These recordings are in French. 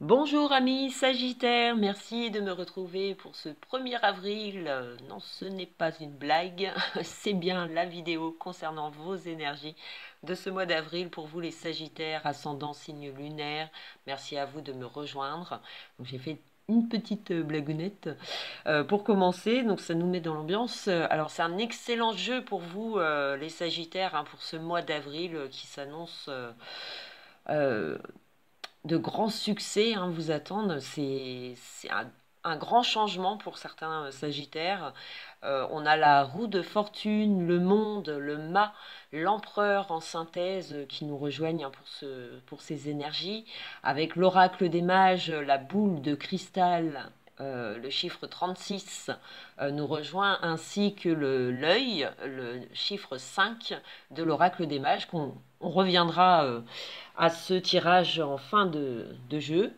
Bonjour amis Sagittaires, merci de me retrouver pour ce 1er avril. Non, ce n'est pas une blague, c'est bien la vidéo concernant vos énergies de ce mois d'avril pour vous les Sagittaires, ascendant signe lunaire. Merci à vous de me rejoindre. Donc j'ai fait une petite blagounette pour commencer, donc ça nous met dans l'ambiance. Alors c'est un excellent jeu pour vous les Sagittaires hein, pour ce mois d'avril qui s'annonce euh, de grands succès hein, vous attendent. C'est un grand changement pour certains Sagittaires. On a la roue de fortune, le monde, le mât, l'empereur en synthèse qui nous rejoignent hein, pour ces énergies, avec l'oracle des mages, la boule de cristal. Le chiffre 36 nous rejoint ainsi que l'œil, le chiffre 5 de l'oracle des mages qu'on on reviendra à ce tirage en fin de jeu.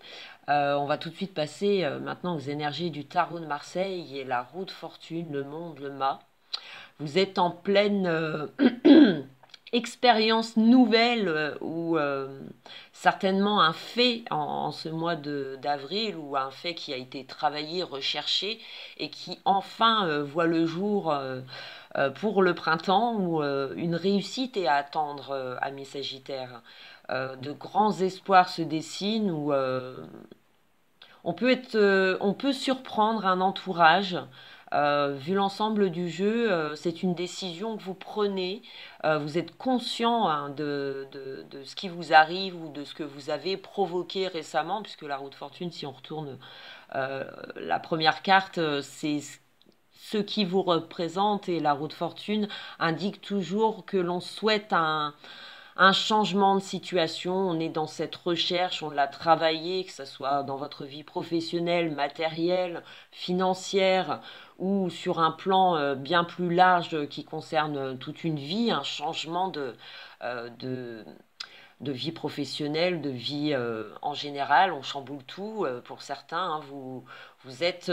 On va tout de suite passer maintenant aux énergies du tarot de Marseille et la roue de fortune, le monde, le mât. Vous êtes en pleine expérience nouvelle ou certainement un fait en ce mois d'avril ou un fait qui a été travaillé, recherché et qui enfin voit le jour pour le printemps où une réussite est à attendre, amis Sagittaires. De grands espoirs se dessinent où on peut surprendre un entourage. Vu l'ensemble du jeu, c'est une décision que vous prenez. Vous êtes conscient hein, de ce qui vous arrive ou de ce que vous avez provoqué récemment, puisque la roue de fortune, si on retourne la première carte, c'est ce qui vous représente et la roue de fortune indique toujours que l'on souhaite un changement de situation, on est dans cette recherche, on l'a travaillé, que ce soit dans votre vie professionnelle, matérielle, financière ou sur un plan bien plus large qui concerne toute une vie, un changement euh, de, de vie professionnelle, de vie en général, on chamboule tout pour certains, hein, vous êtes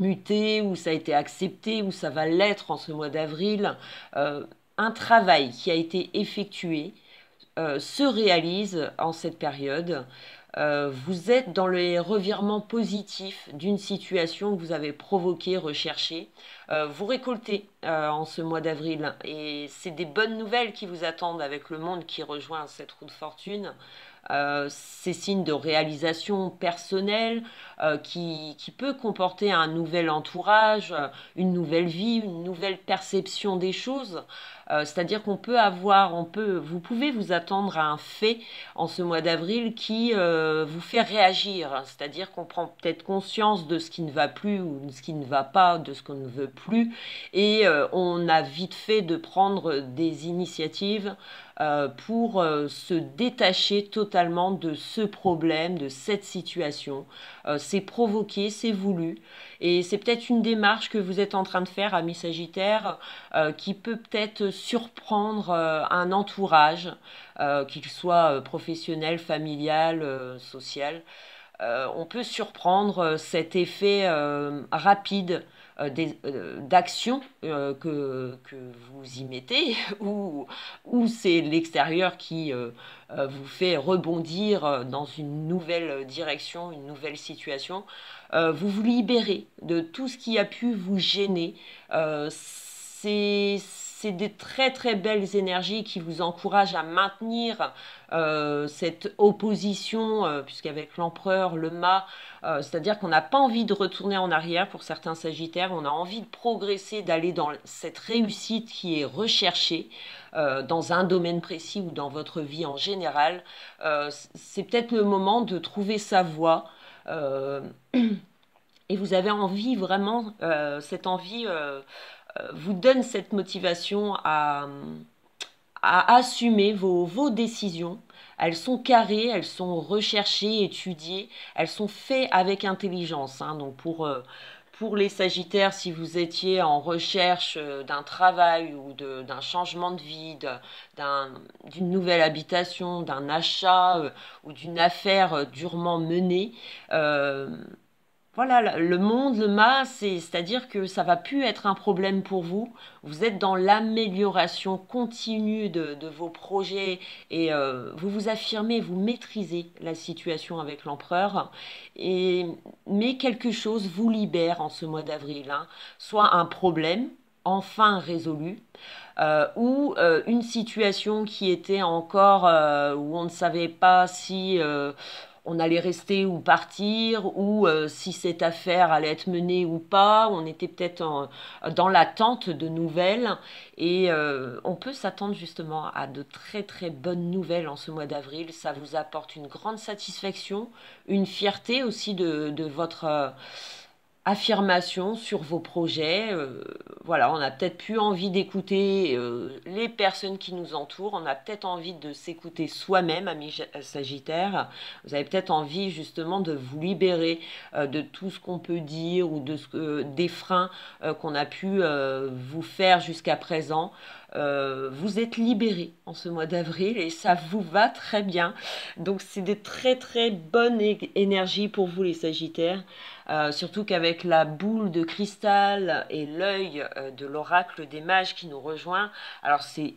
muté ou ça a été accepté ou ça va l'être en ce mois d'avril. Un travail qui a été effectué se réalise en cette période. Vous êtes dans les revirements positifs d'une situation que vous avez provoquée, recherchée. Vous récoltez en ce mois d'avril et c'est des bonnes nouvelles qui vous attendent avec le monde qui rejoint cette roue de fortune. C'est signe de réalisation personnelle qui peut comporter un nouvel entourage, une nouvelle vie, une nouvelle perception des choses. C'est-à-dire qu'on peut avoir, vous pouvez vous attendre à un fait en ce mois d'avril qui vous fait réagir. C'est-à-dire qu'on prend peut-être conscience de ce qui ne va plus ou de ce qui ne va pas, de ce qu'on ne veut plus, et on a vite fait de prendre des initiatives pour se détacher totalement de ce problème, de cette situation. C'est provoqué, c'est voulu. Et c'est peut-être une démarche que vous êtes en train de faire, amis Sagittaires, qui peut peut-être surprendre un entourage, qu'il soit professionnel, familial, social. On peut surprendre cet effet rapide d'action que vous y mettez, ou c'est l'extérieur qui vous fait rebondir dans une nouvelle direction, une nouvelle situation. Vous vous libérez de tout ce qui a pu vous gêner. C'est des très très belles énergies qui vous encouragent à maintenir cette opposition, puisqu'avec l'empereur, le mât, c'est-à-dire qu'on n'a pas envie de retourner en arrière pour certains Sagittaires, on a envie de progresser, d'aller dans cette réussite qui est recherchée dans un domaine précis ou dans votre vie en général. C'est peut-être le moment de trouver sa voie. Euh, et vous avez envie vraiment, cette envie vous donne cette motivation à assumer vos décisions. Elles sont carrées, elles sont recherchées, étudiées, elles sont faites avec intelligence. Hein. Donc pour les Sagittaires, si vous étiez en recherche d'un travail ou d'un changement de vie, d'une nouvelle habitation, d'un achat ou d'une affaire durement menée, Voilà, le monde, le mât, c'est-à-dire que ça va plus être un problème pour vous. Vous êtes dans l'amélioration continue de vos projets et vous vous affirmez, vous maîtrisez la situation avec l'empereur. Et, mais quelque chose vous libère en ce mois d'avril, hein. Soit un problème enfin résolu, ou une situation qui était encore où on ne savait pas si on allait rester ou partir, ou si cette affaire allait être menée ou pas. On était peut-être dans l'attente de nouvelles, et on peut s'attendre justement à de très très bonnes nouvelles en ce mois d'avril. Ça vous apporte une grande satisfaction, une fierté aussi de votre affirmation sur vos projets. Voilà, on a peut-être plus envie d'écouter les personnes qui nous entourent, on a peut-être envie de s'écouter soi-même, ami Sagittaire. Vous avez peut-être envie justement de vous libérer de tout ce qu'on peut dire ou de des freins qu'on a pu vous faire jusqu'à présent. Vous êtes libéré en ce mois d'avril et ça vous va très bien. Donc c'est des très très bonnes énergies pour vous les Sagittaires. Surtout qu'avec la boule de cristal et l'œil de l'oracle des mages qui nous rejoint, alors c'est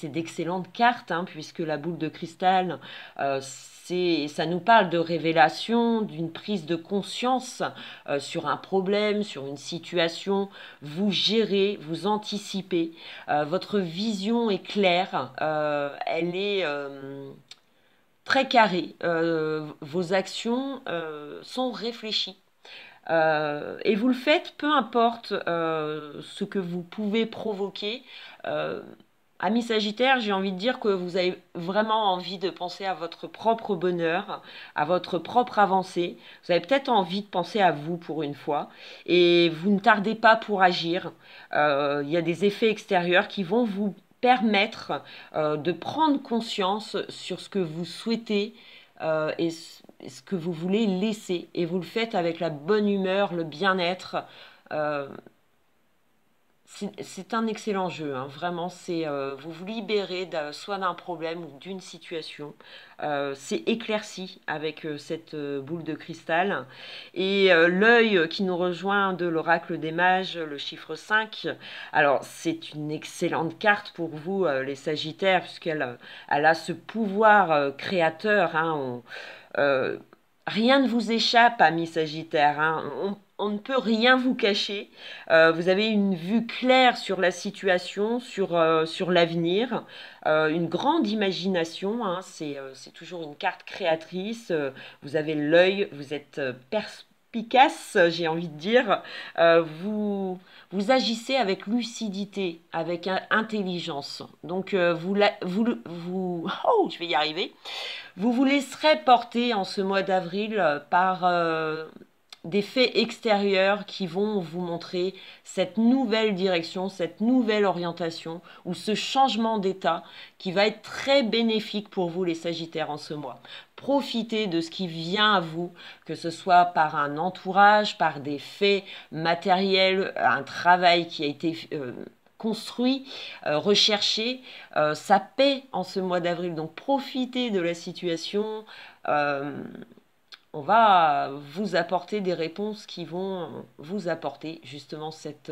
d'excellentes cartes, hein, puisque la boule de cristal, ça nous parle de révélation, d'une prise de conscience sur un problème, sur une situation. Vous gérez, vous anticipez, votre vision est claire, elle est très carrée, vos actions sont réfléchies. Et vous le faites, peu importe ce que vous pouvez provoquer. Euh, Amis Sagittaire, j'ai envie de dire que vous avez vraiment envie de penser à votre propre bonheur, à votre propre avancée. Vous avez peut-être envie de penser à vous pour une fois. Et vous ne tardez pas pour agir. Il y a des effets extérieurs qui vont vous permettre de prendre conscience sur ce que vous souhaitez et ce que vous voulez laisser. Et vous le faites avec la bonne humeur, le bien-être. Euh, c'est un excellent jeu, hein. Vraiment, vous vous libérez soit d'un problème ou d'une situation. C'est éclairci avec cette boule de cristal. Et l'œil qui nous rejoint de l'oracle des mages, le chiffre 5. Alors, c'est une excellente carte pour vous, les Sagittaires, puisqu'elle a ce pouvoir créateur, hein. Euh, Rien ne vous échappe, amis Sagittaire, hein. On ne peut rien vous cacher. Vous avez une vue claire sur la situation, sur l'avenir, une grande imagination, hein. C'est toujours une carte créatrice. Vous avez l'œil, vous êtes perspicace, j'ai envie de dire. Vous agissez avec lucidité, avec intelligence. Donc, oh, je vais y arriver. Vous vous laisserez porter en ce mois d'avril par des faits extérieurs qui vont vous montrer cette nouvelle direction, cette nouvelle orientation ou ce changement d'état qui va être très bénéfique pour vous les Sagittaires en ce mois. Profitez de ce qui vient à vous, que ce soit par un entourage, par des faits matériels, un travail qui a été construit, recherché, ça paie en ce mois d'avril. Donc profitez de la situation. Euh, on va vous apporter des réponses qui vont vous apporter justement cet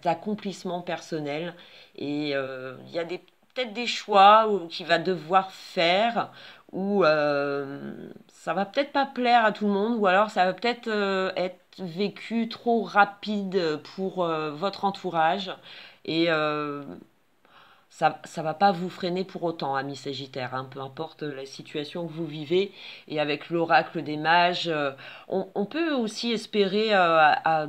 accomplissement personnel. Et il y a peut-être des choix qu'il va devoir faire, ou ça va peut-être pas plaire à tout le monde, ou alors ça va peut-être être vécu trop rapide pour votre entourage. Et ça va pas vous freiner pour autant, amis Sagittaire, hein, peu importe la situation que vous vivez. Et avec l'oracle des mages, on peut aussi espérer à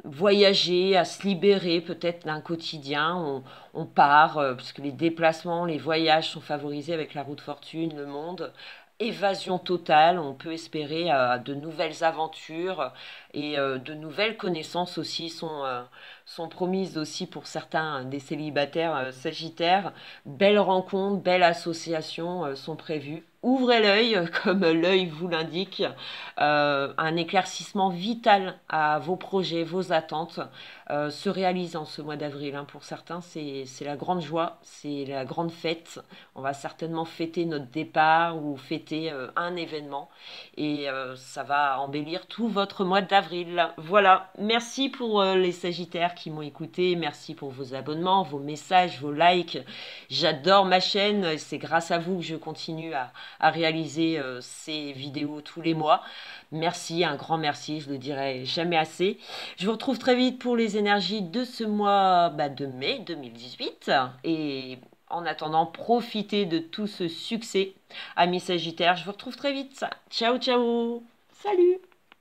voyager, à se libérer peut-être d'un quotidien. On part, puisque les déplacements, les voyages sont favorisés avec la roue de fortune, le monde. Évasion totale, on peut espérer de nouvelles aventures et de nouvelles connaissances aussi sont promises aussi pour certains des célibataires sagittaires. Belles rencontres, belles associations sont prévues. ouvrez l'œil, comme l'œil vous l'indique, un éclaircissement vital à vos projets, vos attentes se réalise en ce mois d'avril, hein. Pour certains, c'est la grande joie, c'est la grande fête. On va certainement fêter notre départ ou fêter un événement et ça va embellir tout votre mois d'avril. Voilà, merci pour les Sagittaires qui m'ont écouté, merci pour vos abonnements, vos messages, vos likes. J'adore ma chaîne, c'est grâce à vous que je continue à réaliser ces vidéos tous les mois. Merci, un grand merci, je le dirai jamais assez. Je vous retrouve très vite pour les énergies de ce mois de mai 2018. Et en attendant, profitez de tout ce succès, amis Sagittaires. Je vous retrouve très vite. Ciao, ciao. Salut.